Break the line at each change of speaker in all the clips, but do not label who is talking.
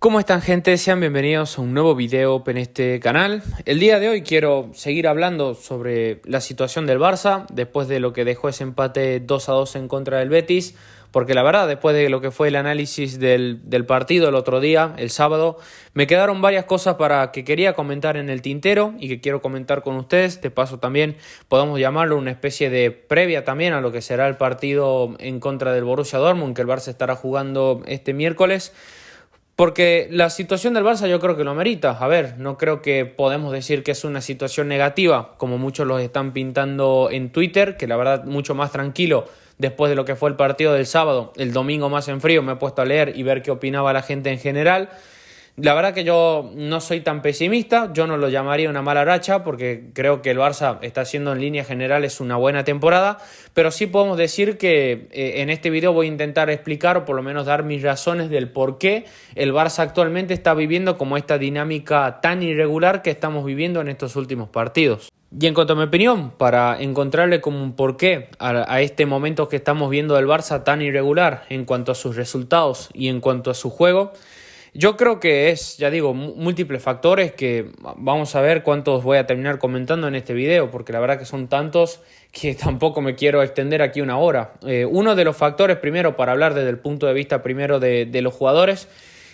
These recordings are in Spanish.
¿Cómo están, gente? Sean bienvenidos a un nuevo video en este canal. El día de hoy quiero seguir hablando sobre la situación del Barça después de lo que dejó ese empate 2-2 en contra del Betis, porque la verdad, después de lo que fue el análisis del partido el otro día, el sábado, me quedaron varias cosas que quería comentar en el tintero y que quiero comentar con ustedes. De paso también podemos llamarlo una especie de previa también a lo que será el partido en contra del Borussia Dortmund, que el Barça estará jugando este miércoles. Porque la situación del Barça yo creo que lo amerita. A ver, no creo que podemos decir que es una situación negativa, como muchos los están pintando en Twitter, que la verdad mucho más tranquilo después de lo que fue el partido del sábado. El domingo más en frío me he puesto a leer y ver qué opinaba la gente en general. La verdad que yo no soy tan pesimista, yo no lo llamaría una mala racha porque creo que el Barça está haciendo en líneas generales una buena temporada, pero sí podemos decir que en este video voy a intentar explicar o por lo menos dar mis razones del por qué el Barça actualmente está viviendo como esta dinámica tan irregular que estamos viviendo en estos últimos partidos. Y en cuanto a mi opinión, para encontrarle como un porqué a este momento que estamos viendo del Barça tan irregular en cuanto a sus resultados y en cuanto a su juego, yo creo que es, ya digo, múltiples factores que vamos a ver cuántos voy a terminar comentando en este video, porque la verdad que son tantos que tampoco me quiero extender aquí una hora. Uno de los factores, primero, para hablar desde el punto de vista primero de los jugadores,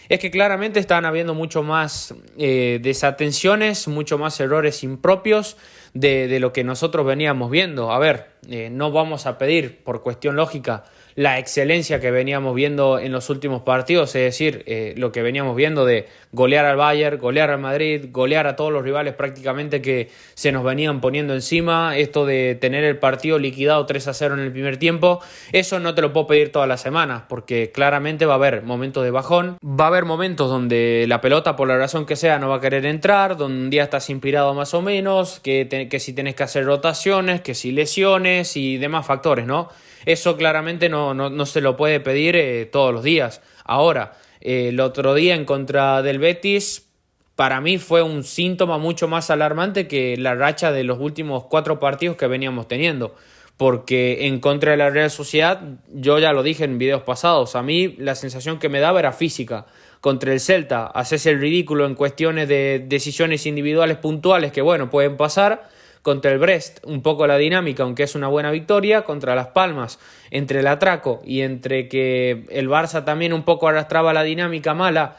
es que claramente están habiendo mucho más desatenciones, mucho más errores impropios de lo que nosotros veníamos viendo. A ver, no vamos a pedir, por cuestión lógica, la excelencia que veníamos viendo en los últimos partidos, es decir, lo que veníamos viendo de golear al Bayern, golear al Madrid, golear a todos los rivales prácticamente que se nos venían poniendo encima, esto de tener el partido liquidado 3-0 en el primer tiempo, eso no te lo puedo pedir todas las semanas, porque claramente va a haber momentos de bajón, va a haber momentos donde la pelota, por la razón que sea, no va a querer entrar, donde un día estás inspirado más o menos, que si tenés que hacer rotaciones, que si lesiones y demás factores, ¿no? Eso claramente no se lo puede pedir todos los días. Ahora, el otro día en contra del Betis, para mí fue un síntoma mucho más alarmante que la racha de los últimos 4 partidos que veníamos teniendo. Porque en contra de la Real Sociedad, yo ya lo dije en videos pasados, a mí la sensación que me daba era física. Contra el Celta, haces el ridículo en cuestiones de decisiones individuales puntuales que, bueno, pueden pasar. Contra el Brest, un poco la dinámica, aunque es una buena victoria. Contra Las Palmas, entre el atraco y entre que el Barça también un poco arrastraba la dinámica mala,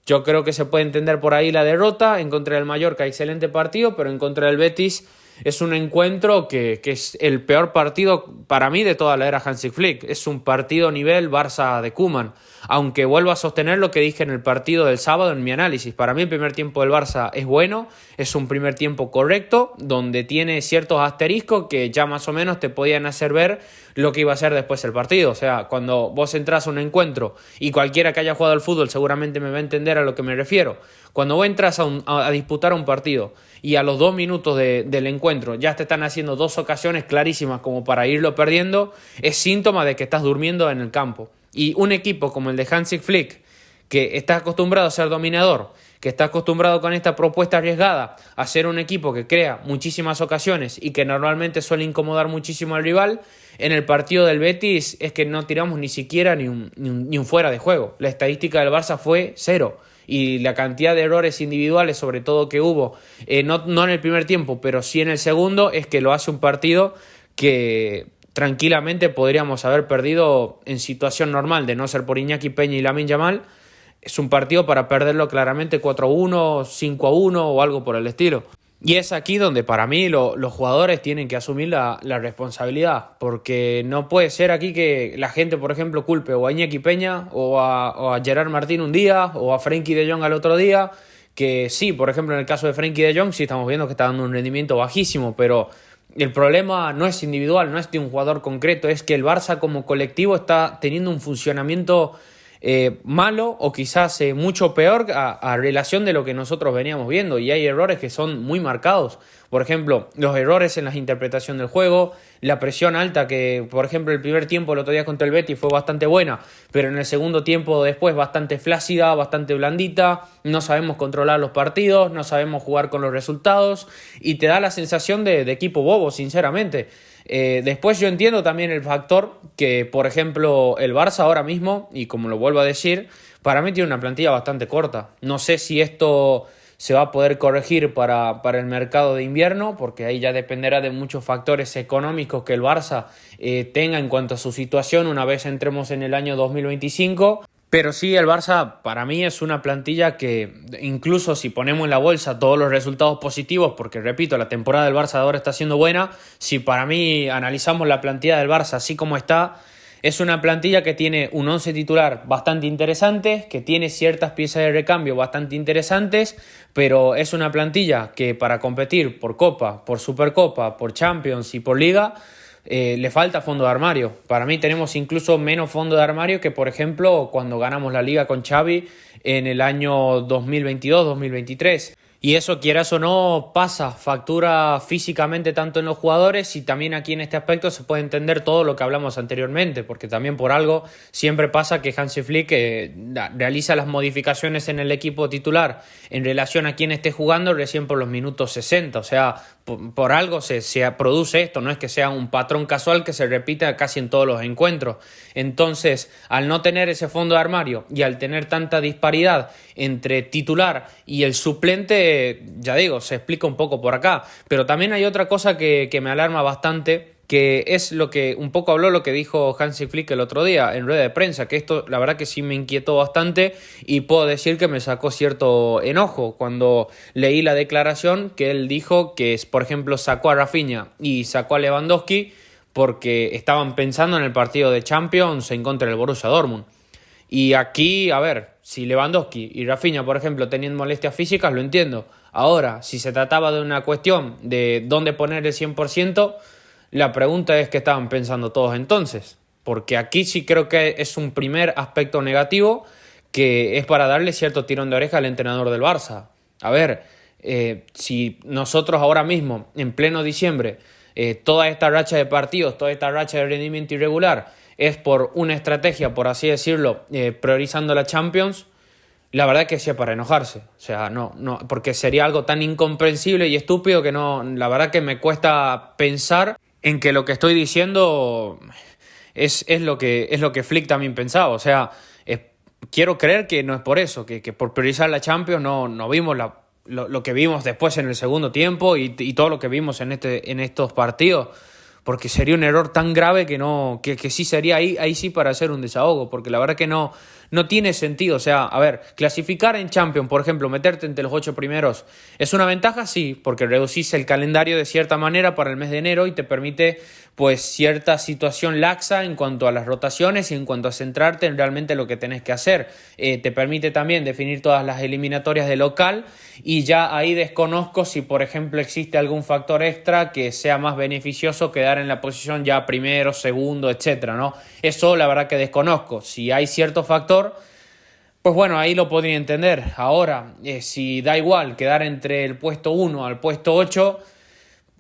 yo creo que se puede entender por ahí la derrota. En contra del Mallorca, excelente partido, pero en contra del Betis es un encuentro que es el peor partido para mí de toda la era Hansi Flick. Es un partido nivel Barça de Koeman. Aunque vuelvo a sostener lo que dije en el partido del sábado en mi análisis. Para mí el primer tiempo del Barça es bueno, es un primer tiempo correcto, donde tiene ciertos asteriscos que ya más o menos te podían hacer ver lo que iba a ser después el partido. O sea, cuando vos entras a un encuentro, y cualquiera que haya jugado al fútbol seguramente me va a entender a lo que me refiero. Cuando vos entras a disputar un partido y a los 2 minutos del encuentro ya te están haciendo 2 ocasiones clarísimas como para irlo perdiendo, es síntoma de que estás durmiendo en el campo. Y un equipo como el de Hansi Flick, que está acostumbrado a ser dominador, que está acostumbrado con esta propuesta arriesgada a ser un equipo que crea muchísimas ocasiones y que normalmente suele incomodar muchísimo al rival, en el partido del Betis es que no tiramos ni siquiera ni un fuera de juego. La estadística del Barça fue 0. Y la cantidad de errores individuales, sobre todo que hubo, no en el primer tiempo, pero sí en el segundo, es que lo hace un partido que tranquilamente podríamos haber perdido en situación normal, de no ser por Iñaki Peña y Lamine Yamal. Es un partido para perderlo claramente 4-1, 5-1 o algo por el estilo. Y es aquí donde para mí los jugadores tienen que asumir la responsabilidad, porque no puede ser aquí que la gente, por ejemplo, culpe o a Iñaki Peña o a Gerard Martín un día o a Frenkie de Jong al otro día, que sí, por ejemplo, en el caso de Frenkie de Jong sí estamos viendo que está dando un rendimiento bajísimo, pero el problema no es individual, no es de un jugador concreto, es que el Barça como colectivo está teniendo un funcionamiento malo o quizás mucho peor a relación de lo que nosotros veníamos viendo, y hay errores que son muy marcados. Por ejemplo, los errores en la interpretación del juego, la presión alta que, por ejemplo, el primer tiempo el otro día contra el Betis fue bastante buena, pero en el segundo tiempo después bastante flácida, bastante blandita, no sabemos controlar los partidos, no sabemos jugar con los resultados y te da la sensación de equipo bobo, sinceramente. Después yo entiendo también el factor que, por ejemplo, el Barça ahora mismo, y como lo vuelvo a decir, para mí tiene una plantilla bastante corta. No sé si esto se va a poder corregir para el mercado de invierno, porque ahí ya dependerá de muchos factores económicos que el Barça tenga en cuanto a su situación una vez entremos en el año 2025. Pero sí, el Barça para mí es una plantilla que incluso si ponemos en la bolsa todos los resultados positivos, porque repito, la temporada del Barça ahora está siendo buena, si para mí analizamos la plantilla del Barça así como está, es una plantilla que tiene un once titular bastante interesante, que tiene ciertas piezas de recambio bastante interesantes, pero es una plantilla que para competir por Copa, por Supercopa, por Champions y por Liga, le falta fondo de armario. Para mí tenemos incluso menos fondo de armario que, por ejemplo, cuando ganamos la Liga con Xavi en el año 2022-2023. Y eso, quieras o no, pasa factura físicamente tanto en los jugadores, y también aquí en este aspecto se puede entender todo lo que hablamos anteriormente, porque también por algo siempre pasa que Hansi Flick realiza las modificaciones en el equipo titular en relación a quien esté jugando recién por los minutos 60, o sea, por algo se produce esto, no es que sea un patrón casual que se repita casi en todos los encuentros. Entonces, al no tener ese fondo de armario y al tener tanta disparidad entre titular y el suplente, ya digo, se explica un poco por acá. Pero también hay otra cosa que me alarma bastante, que es lo que un poco habló lo que dijo Hansi Flick el otro día en rueda de prensa, que esto la verdad que sí me inquietó bastante y puedo decir que me sacó cierto enojo cuando leí la declaración que él dijo que, por ejemplo, sacó a Rafinha y sacó a Lewandowski porque estaban pensando en el partido de Champions en contra del Borussia Dortmund. Y aquí, a ver, si Lewandowski y Rafinha, por ejemplo, tenían molestias físicas, lo entiendo. Ahora, si se trataba de una cuestión de dónde poner el 100%, la pregunta es qué estaban pensando todos entonces. Porque aquí sí creo que es un primer aspecto negativo que es para darle cierto tirón de oreja al entrenador del Barça. A ver, si nosotros ahora mismo, en pleno diciembre, toda esta racha de partidos, toda esta racha de rendimiento irregular es por una estrategia, por así decirlo, priorizando la Champions, la verdad que sí es para enojarse. O sea, no, porque sería algo tan incomprensible y estúpido que no, la verdad que me cuesta pensar en que lo que estoy diciendo es lo que Flick también pensaba. O sea, quiero creer que no es por eso, que por priorizar la Champions no vimos lo que vimos después en el segundo tiempo y todo lo que vimos en estos partidos, porque sería un error tan grave que sí sería ahí sí para hacer un desahogo, porque la verdad que no tiene sentido. O sea, a ver, clasificar en Champions, por ejemplo, meterte entre los 8 primeros, ¿es una ventaja? Sí, porque reducís el calendario de cierta manera para el mes de enero y te permite pues cierta situación laxa en cuanto a las rotaciones y en cuanto a centrarte en realmente lo que tenés que hacer. Te permite también definir todas las eliminatorias de local, y ya ahí desconozco si, por ejemplo, existe algún factor extra que sea más beneficioso quedar en la posición ya primero, segundo, etcétera, ¿no? Eso la verdad que desconozco. Si hay cierto factor, pues bueno, ahí lo podría entender. Ahora, si da igual quedar entre el puesto 1 al puesto 8,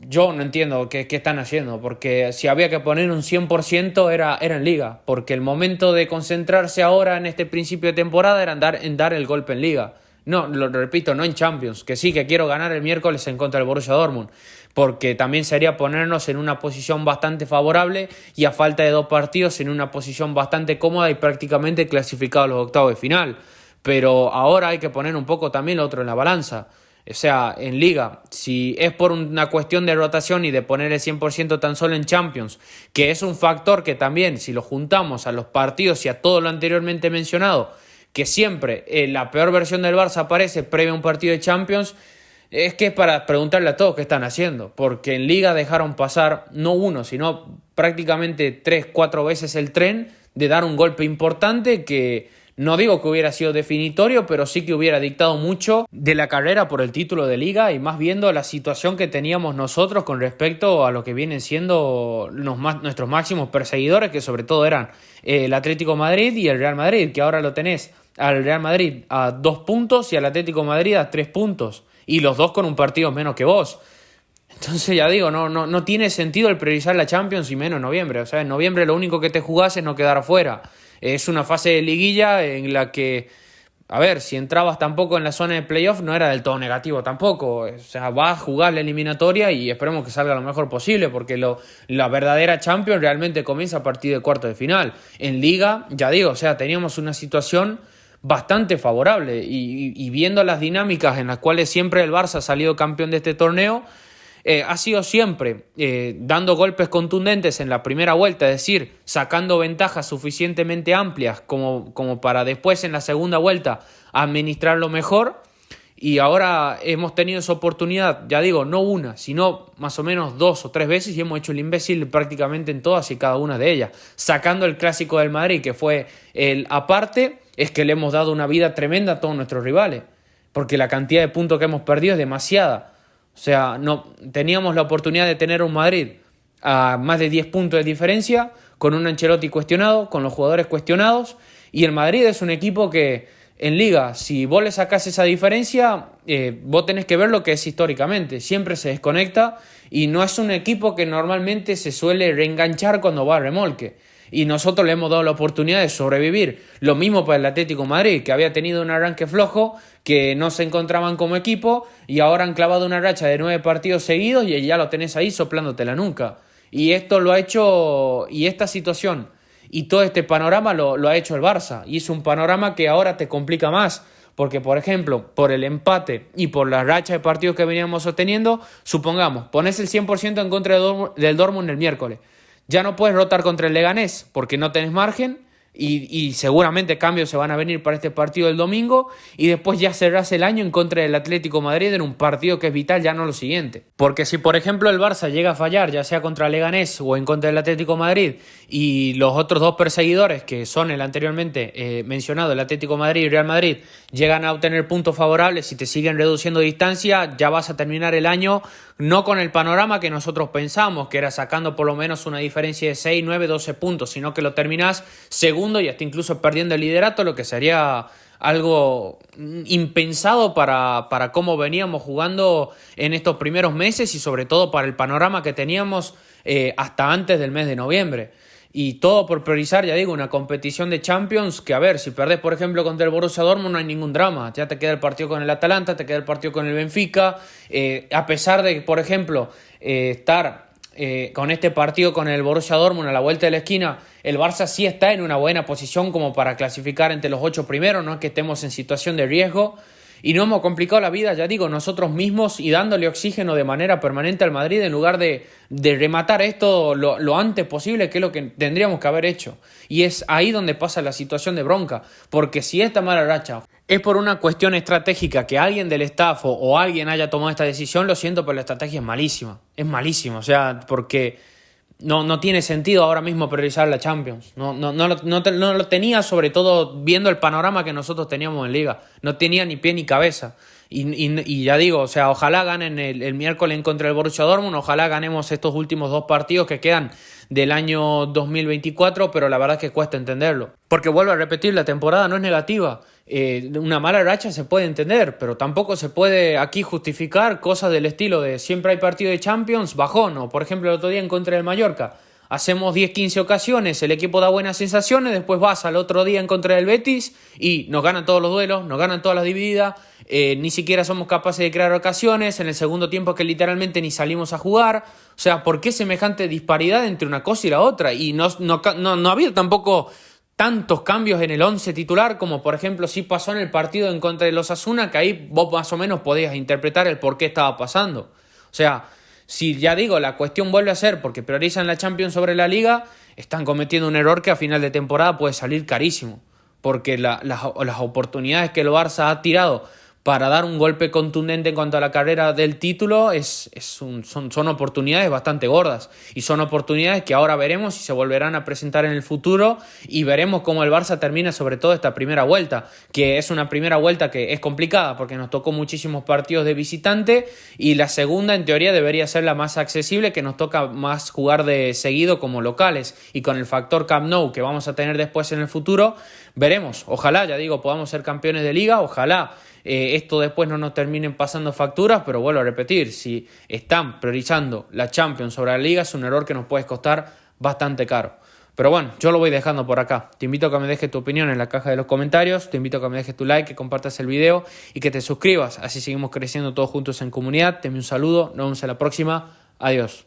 yo no entiendo qué están haciendo, porque si había que poner un 100% era en Liga, porque el momento de concentrarse ahora en este principio de temporada era en dar el golpe en Liga. No, lo repito, no en Champions, que sí, que quiero ganar el miércoles en contra del Borussia Dortmund, porque también sería ponernos en una posición bastante favorable y a falta de 2 partidos en una posición bastante cómoda y prácticamente clasificado a los octavos de final. Pero ahora hay que poner un poco también lo otro en la balanza. O sea, en Liga, si es por una cuestión de rotación y de poner el 100% tan solo en Champions, que es un factor que también, si lo juntamos a los partidos y a todo lo anteriormente mencionado, que siempre la peor versión del Barça aparece previo a un partido de Champions, es que es para preguntarle a todos qué están haciendo, porque en Liga dejaron pasar no uno, sino prácticamente 3-4 veces el tren de dar un golpe importante que no digo que hubiera sido definitorio, pero sí que hubiera dictado mucho de la carrera por el título de Liga, y más viendo la situación que teníamos nosotros con respecto a lo que vienen siendo nuestros máximos perseguidores, que sobre todo eran el Atlético de Madrid y el Real Madrid, que ahora lo tenés al Real Madrid a 2 puntos y al Atlético de Madrid a 3 puntos, y los dos con un partido menos que vos. Entonces ya digo, no tiene sentido el priorizar la Champions y menos en noviembre. O sea, en noviembre lo único que te jugás es no quedar afuera. Es una fase de liguilla en la que, a ver, si entrabas tampoco en la zona de playoff no era del todo negativo tampoco. O sea, vas a jugar la eliminatoria y esperemos que salga lo mejor posible, porque la verdadera Champions realmente comienza a partir de cuartos de final. En Liga, ya digo, o sea, teníamos una situación bastante favorable y viendo las dinámicas en las cuales siempre el Barça ha salido campeón de este torneo, ha sido siempre dando golpes contundentes en la primera vuelta, es decir, sacando ventajas suficientemente amplias como para después en la segunda vuelta administrarlo mejor. Y ahora hemos tenido esa oportunidad, ya digo, no una, sino más o menos 2 o 3 veces y hemos hecho el imbécil prácticamente en todas y cada una de ellas. Sacando el clásico del Madrid, que fue el aparte, es que le hemos dado una vida tremenda a todos nuestros rivales, porque la cantidad de puntos que hemos perdido es demasiada. O sea, no teníamos la oportunidad de tener un Madrid a más de 10 puntos de diferencia, con un Ancelotti cuestionado, con los jugadores cuestionados, y el Madrid es un equipo que en Liga, si vos le sacás esa diferencia, vos tenés que ver lo que es históricamente. Siempre se desconecta y no es un equipo que normalmente se suele reenganchar cuando va a remolque. Y nosotros le hemos dado la oportunidad de sobrevivir. Lo mismo para el Atlético de Madrid, que había tenido un arranque flojo, que no se encontraban como equipo y ahora han clavado una racha de 9 partidos seguidos y ya lo tenés ahí soplándote la nuca. Y esto lo ha hecho, y esta situación y todo este panorama lo ha hecho el Barça. Y es un panorama que ahora te complica más. Porque, por ejemplo, por el empate y por la racha de partidos que veníamos sosteniendo, supongamos, pones el 100% en contra del Dortmund el miércoles. Ya no puedes rotar contra el Leganés porque no tenés margen y seguramente cambios se van a venir para este partido del domingo y después ya cerrás el año en contra del Atlético de Madrid en un partido que es vital, ya no lo siguiente. Porque si por ejemplo el Barça llega a fallar, ya sea contra el Leganés o en contra del Atlético de Madrid, y los otros dos perseguidores que son el anteriormente mencionado, el Atlético de Madrid y Real Madrid, llegan a obtener puntos favorables y te siguen reduciendo distancia, ya vas a terminar el año no con el panorama que nosotros pensamos, que era sacando por lo menos una diferencia de 6, 9, 12 puntos, sino que lo terminás segundo y hasta incluso perdiendo el liderato, lo que sería algo impensado para cómo veníamos jugando en estos primeros meses y sobre todo para el panorama que teníamos hasta antes del mes de noviembre. Y todo por priorizar, ya digo, una competición de Champions que, a ver, si perdés, por ejemplo, contra el Borussia Dortmund no hay ningún drama. Ya te queda el partido con el Atalanta, te queda el partido con el Benfica. A pesar de, por ejemplo, estar con este partido con el Borussia Dortmund a la vuelta de la esquina, el Barça sí está en una buena posición como para clasificar entre los 8 primeros, no es que estemos en situación de riesgo. Y no hemos complicado la vida, ya digo, nosotros mismos y dándole oxígeno de manera permanente al Madrid en lugar de rematar esto lo antes posible, que es lo que tendríamos que haber hecho. Y es ahí donde pasa la situación de bronca, porque si esta mala racha es por una cuestión estratégica que alguien del staff o alguien haya tomado esta decisión, lo siento, pero la estrategia es malísima, o sea, porque no tiene sentido ahora mismo priorizar la Champions. No lo tenía, sobre todo viendo el panorama que nosotros teníamos en Liga. No tenía ni pie ni cabeza. Y ya digo, o sea, ojalá ganen el miércoles en contra del Borussia Dortmund, ojalá ganemos estos últimos 2 partidos que quedan del año 2024, pero la verdad es que cuesta entenderlo. Porque vuelvo a repetir, la temporada no es negativa. Una mala racha se puede entender, pero tampoco se puede aquí justificar cosas del estilo de siempre hay partido de Champions, bajón, o por ejemplo el otro día en contra del Mallorca. Hacemos 10-15 ocasiones, el equipo da buenas sensaciones, después vas al otro día en contra del Betis y nos ganan todos los duelos, nos ganan todas las divididas, ni siquiera somos capaces de crear ocasiones, en el segundo tiempo que literalmente ni salimos a jugar. O sea, ¿por qué semejante disparidad entre una cosa y la otra? Y no ha habido tampoco tantos cambios en el 11 titular como por ejemplo sí pasó en el partido en contra de los Osasuna, que ahí vos más o menos podías interpretar el por qué estaba pasando. O sea, si ya digo, la cuestión vuelve a ser porque priorizan la Champions sobre la Liga, están cometiendo un error que a final de temporada puede salir carísimo, porque las oportunidades que el Barça ha tirado para dar un golpe contundente en cuanto a la carrera del título son oportunidades bastante gordas y son oportunidades que ahora veremos si se volverán a presentar en el futuro y veremos cómo el Barça termina sobre todo esta primera vuelta, que es una primera vuelta que es complicada porque nos tocó muchísimos partidos de visitante y la segunda en teoría debería ser la más accesible, que nos toca más jugar de seguido como locales, y con el factor Camp Nou que vamos a tener después en el futuro veremos, ojalá, ya digo, podamos ser campeones de liga, ojalá esto después no nos terminen pasando facturas, pero vuelvo a repetir, si están priorizando la Champions sobre la Liga es un error que nos puede costar bastante caro. Pero bueno, yo lo voy dejando por acá. Te invito a que me dejes tu opinión en la caja de los comentarios, te invito a que me dejes tu like, que compartas el video y que te suscribas, así seguimos creciendo todos juntos en comunidad. Te envío un saludo, nos vemos en la próxima, adiós.